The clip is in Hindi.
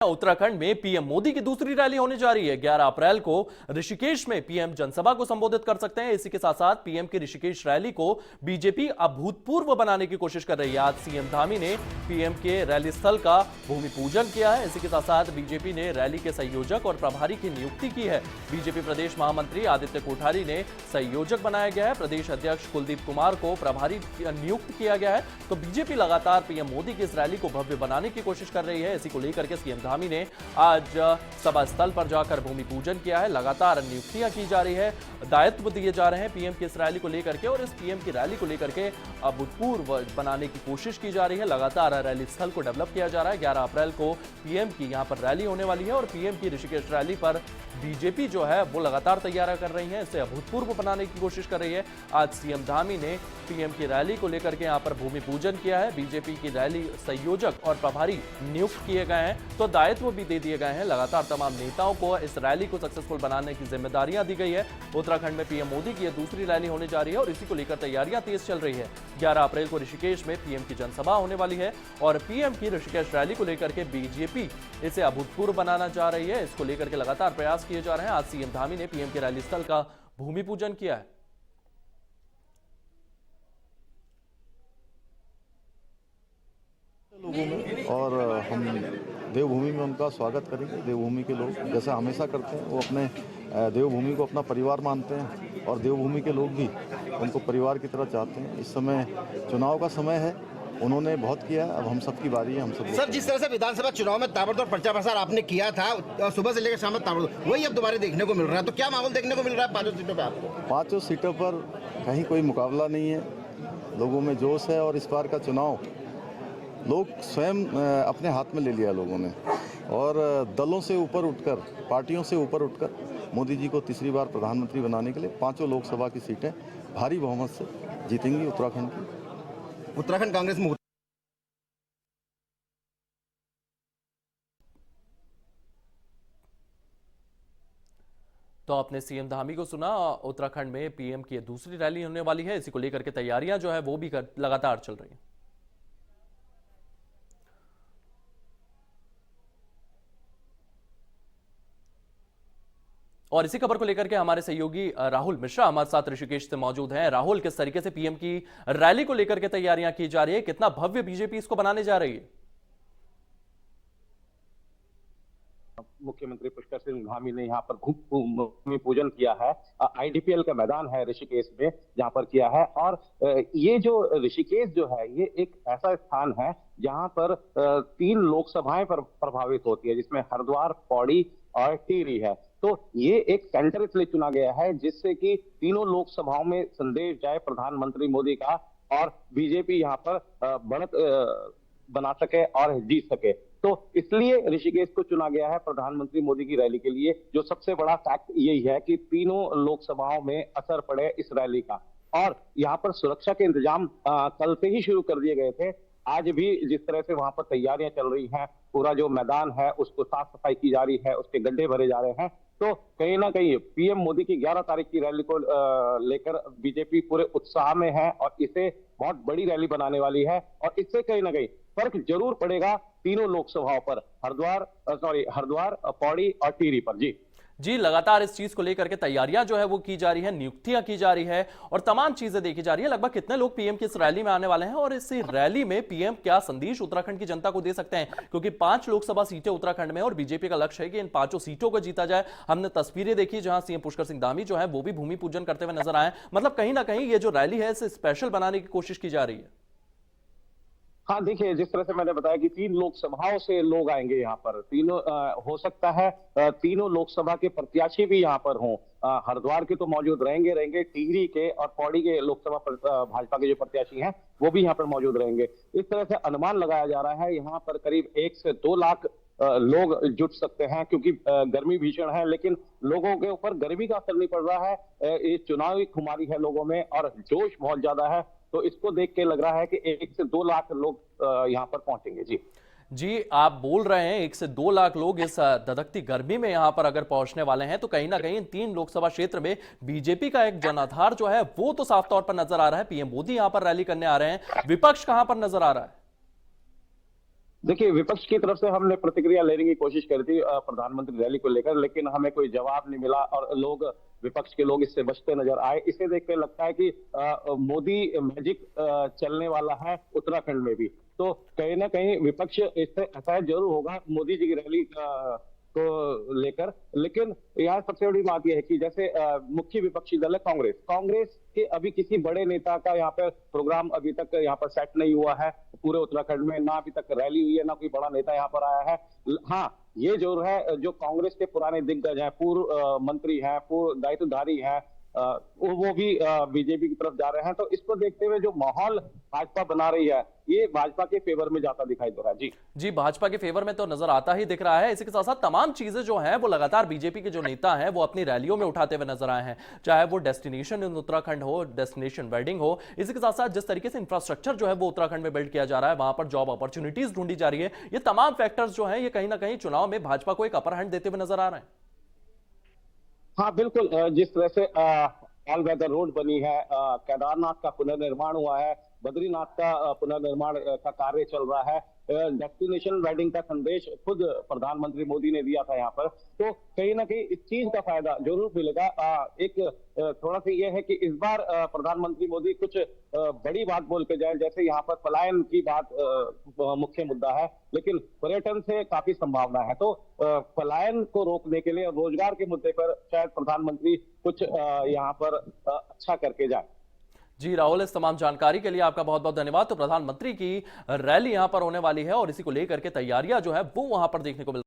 उत्तराखंड में पीएम मोदी की दूसरी रैली होने जा रही है। 11 अप्रैल को ऋषिकेश में पीएम जनसभा को संबोधित कर सकते हैं। इसी के साथ साथ पीएम की ऋषिकेश रैली को बीजेपी अभूतपूर्व बनाने की कोशिश कर रही है। आज सीएम धामी ने पीएम के रैली स्थल का भूमि पूजन किया है। इसी के साथ साथ बीजेपी ने रैली के संयोजक और प्रभारी की नियुक्ति की है। बीजेपी प्रदेश महामंत्री आदित्य कोठारी ने संयोजक बनाया गया है। प्रदेश अध्यक्ष कुलदीप कुमार को प्रभारी नियुक्त किया गया है। तो बीजेपी लगातार पीएम मोदी की इस रैली को भव्य बनाने की कोशिश कर रही है। इसी को लेकर के सीएम धामी ने आज सभा स्थल पर जाकर भूमि पूजन किया है। लगातार नियुक्तियां की जा रही है, दायित्व दिए जा रहे हैं पीएम की इस रैली को लेकर के, और इस पीएम की रैली को लेकर के अभूतपूर्व बनाने की कोशिश की जा रही है। लगातार रैली स्थल को डेवलप किया जा रहा है। 11 अप्रैल को पीएम की यहां पर रैली होने वाली है और पीएम की ऋषिकेश रैली पर बीजेपी जो है वो लगातार तैयारी कर रही है, इसे अभूतपूर्व बनाने की कोशिश कर रही है। आज सीएम धामी ने पीएम की रैली को लेकर के यहां पर भूमि पूजन किया है। बीजेपी की रैली संयोजक और प्रभारी नियुक्त किए गए हैं, तो दायित्व भी दे दिए गए हैं। लगातार तमाम नेताओं को इस रैली को सक्सेसफुल बनाने की जिम्मेदारियां दी गई है। उत्तराखंड में पीएम मोदी की यह दूसरी रैली होने जा रही है और इसी को लेकर तैयारियां तेज चल रही है। 11 अप्रैल को ऋषिकेश में पीएम की जनसभा होने वाली है और पीएम की ऋषिकेश रैली को लेकर के बीजेपी इसे अभूतपूर्व बनाना चाह रही है। इसको लेकर के लगातार प्रयास किए जा रहे हैं। आज सीएम धामी ने पीएम के रैली स्थल का भूमि पूजन किया है। लोगों में और हम देवभूमि में उनका स्वागत करेंगे। देवभूमि के लोग जैसा हमेशा करते हैं, वो अपने देवभूमि को अपना परिवार मानते हैं और देवभूमि के लोग भी उनको परिवार की तरह चाहते हैं। इस समय चुनाव का समय है, उन्होंने बहुत किया है, अब हम सबकी बारी है। हम सब सर, जिस तरह से विधानसभा चुनाव में ताबड़तोड़ प्रचार प्रसार आपने किया था सुबह से लेकर शाम तक ताबड़तोड़, वही अब दोबारा देखने को मिल रहा है, तो क्या माहौल देखने को मिल रहा है 5 सीटों पर आपको? 5 सीटों पर कहीं कोई मुकाबला नहीं है, लोगों में जोश है और इस बार का चुनाव लोग स्वयं अपने हाथ में ले लिया लोगों ने और दलों से ऊपर उठकर, पार्टियों से ऊपर उठकर मोदी जी को तीसरी बार प्रधानमंत्री बनाने के लिए 5 लोकसभा की सीटें भारी बहुमत से जीतेंगी उत्तराखंड की। उत्तराखंड कांग्रेस में तो आपने सीएम धामी को सुना। उत्तराखंड में पीएम की दूसरी रैली होने वाली है। इसी को लेकर के तैयारियां जो है वो भी लगातार चल रही हैं। और इसी खबर को लेकर के हमारे सहयोगी राहुल मिश्रा हमारे साथ ऋषिकेश से मौजूद हैं। राहुल, किस तरीके से पीएम की रैली को लेकर के तैयारियां की जा रही है, कितना भव्य बीजेपी इसको बनाने जा रही है? मुख्यमंत्री पुष्कर सिंह धामी ने यहाँ पर भूमि पूजन किया है। आईडीपीएल का मैदान है ऋषिकेश में, जहाँ पर किया है। और ये जो ऋषिकेश जो है, ये एक ऐसा स्थान है जहाँ पर 3 लोकसभाएं प्रभावित होती है, जिसमें हरिद्वार, पौड़ी और टिहरी है। तो ये एक सेंटर इसलिए चुना गया है जिससे कि तीनों लोकसभाओं में संदेश जाए प्रधानमंत्री मोदी का और बीजेपी यहाँ पर बढ़त बना सके और जीत सके। तो इसलिए ऋषिकेश को चुना गया है प्रधानमंत्री मोदी की रैली के लिए। जो सबसे बड़ा फैक्ट यही है कि तीनों लोकसभाओं में असर पड़े इस रैली का। और यहाँ पर सुरक्षा के इंतजाम कल से ही शुरू कर दिए गए थे। आज भी जिस तरह से वहां पर तैयारियां चल रही हैं, पूरा जो मैदान है उसको साफ सफाई की जा रही है, उसके गड्ढे भरे जा रहे हैं। तो कहीं ना कहीं पीएम मोदी की 11 तारीख की रैली को लेकर बीजेपी पूरे उत्साह में है और इसे बहुत बड़ी रैली बनाने वाली है। और इससे कहीं ना कहीं फर्क जरूर पड़ेगा तीनों लोकसभाओं पर, हरिद्वार, पौड़ी और टिहरी पर। जी, लगातार इस चीज को लेकर के तैयारियां जो है वो की जा रही है, नियुक्तियां की जा रही है और तमाम चीजें देखी जा रही है। लगभग कितने लोग पीएम की इस रैली में आने वाले हैं और इस रैली में पीएम क्या संदेश उत्तराखंड की जनता को दे सकते हैं? क्योंकि 5 लोकसभा सीटें उत्तराखंड में और बीजेपी का लक्ष्य है कि इन 5 सीटों को जीता जाए। हमने तस्वीरें देखी जहां सीएम पुष्कर सिंह धामी जो है वो भी भूमि पूजन करते हुए नजर आए। मतलब कहीं ना कहीं ये जो रैली है इसे स्पेशल बनाने की कोशिश की जा रही है। हाँ, देखिए, जिस तरह से मैंने बताया कि 3 लोकसभाओं से लोग आएंगे यहाँ पर। तीनों हो सकता है तीनों लोकसभा के प्रत्याशी भी यहाँ पर हों। हरिद्वार के तो मौजूद रहेंगे, टिहरी के और पौड़ी के लोकसभा भाजपा के जो प्रत्याशी हैं वो भी यहाँ पर मौजूद रहेंगे। इस तरह से अनुमान लगाया जा रहा है यहाँ पर करीब 1 से 2 लाख लोग जुट सकते हैं, क्योंकि गर्मी भीषण है, लेकिन लोगों के ऊपर गर्मी का असर नहीं पड़ रहा है। ये चुनावी खुमारी है लोगों में और जोश बहुत ज्यादा है। तो इसको देख के लग रहा है कि 1 से 2 लाख लोग यहाँ पर पहुंचेंगे। जी, आप बोल रहे हैं 1 से 2 लाख लोग इस धधकती गर्मी में यहां पर अगर पहुंचने वाले हैं, तो कहीं ना कहीं 3 लोकसभा क्षेत्र में बीजेपी का एक जनाधार जो है वो तो साफ तौर पर नजर आ रहा है। पीएम मोदी यहां पर रैली करने आ रहे हैं, विपक्ष कहां पर नजर आ रहा है? देखिए, विपक्ष की तरफ से हमने प्रतिक्रिया लेने की कोशिश करी थी प्रधानमंत्री रैली को लेकर, लेकिन हमें कोई जवाब नहीं मिला और विपक्ष के लोग इससे बचते नजर आए। इसे देख के लगता है कि मोदी मैजिक चलने वाला है उत्तराखंड में भी। तो कहीं ना कहीं विपक्ष इससे असहज जरूर होगा मोदी जी की रैली को लेकर, लेकिन यहाँ सबसे बड़ी बात यह है कि जैसे मुख्य विपक्षी दल है कांग्रेस, कांग्रेस के अभी किसी बड़े नेता का यहाँ पर प्रोग्राम अभी तक यहाँ पर सेट नहीं हुआ है पूरे उत्तराखंड में, ना अभी तक रैली हुई है, ना कोई बड़ा नेता यहाँ पर आया है। हाँ, ये जो है, जो कांग्रेस के पुराने दिग्गज हैं, पूर्व मंत्री हैं, पूर्व दायित्वधारी हैं, वो भी बीजेपी की तरफ जा रहे हैं। तो इसको देखते हुए जो माहौल भाजपा बना रही है, ये भाजपा के फेवर में जाता दिखाई दे रहा है। जी भाजपा के फेवर में तो नजर आता ही दिख रहा है। इसी के साथ साथ तमाम चीजें जो हैं वो लगातार बीजेपी के जो नेता हैं वो अपनी रैलियों में उठाते हुए नजर आए हैं, चाहे वो डेस्टिनेशन इन उत्तराखंड हो, डेस्टिनेशन वेडिंग हो। इसी के साथ साथ जिस तरीके से इंफ्रास्ट्रक्चर जो है वो उत्तराखंड में बिल्ड किया जा रहा है, वहां पर जॉब अपॉर्चुनिटीज ढूंढी जा रही है, ये तमाम फैक्टर्स जो है ये कहीं ना कहीं चुनाव में भाजपा को एक अपर हैंड देते हुए नजर आ रहे हैं। हाँ बिल्कुल, जिस तरह से ऑल वेदर रोड बनी है, केदारनाथ का पुनर्निर्माण हुआ है, बद्रीनाथ का पुनर्निर्माण का कार्य चल रहा है, डेस्टिनेशन वेडिंग का संदेश खुद प्रधानमंत्री मोदी ने दिया था यहाँ पर। तो कहीं ना कहीं इस चीज का फायदा जरूर मिलेगा। एक थोड़ा सा ये है कि इस बार प्रधानमंत्री मोदी कुछ बड़ी बात बोल के जाए, जैसे यहाँ पर पलायन की बात मुख्य मुद्दा है, लेकिन पर्यटन से काफी संभावना है। तो पलायन को रोकने के लिए रोजगार के मुद्दे पर शायद प्रधानमंत्री कुछ यहाँ पर अच्छा करके जाए। जी राहुल, इस तमाम जानकारी के लिए आपका बहुत बहुत धन्यवाद। तो प्रधानमंत्री की रैली यहां पर होने वाली है और इसी को लेकर के तैयारियां जो है वो वहां पर देखने को मिल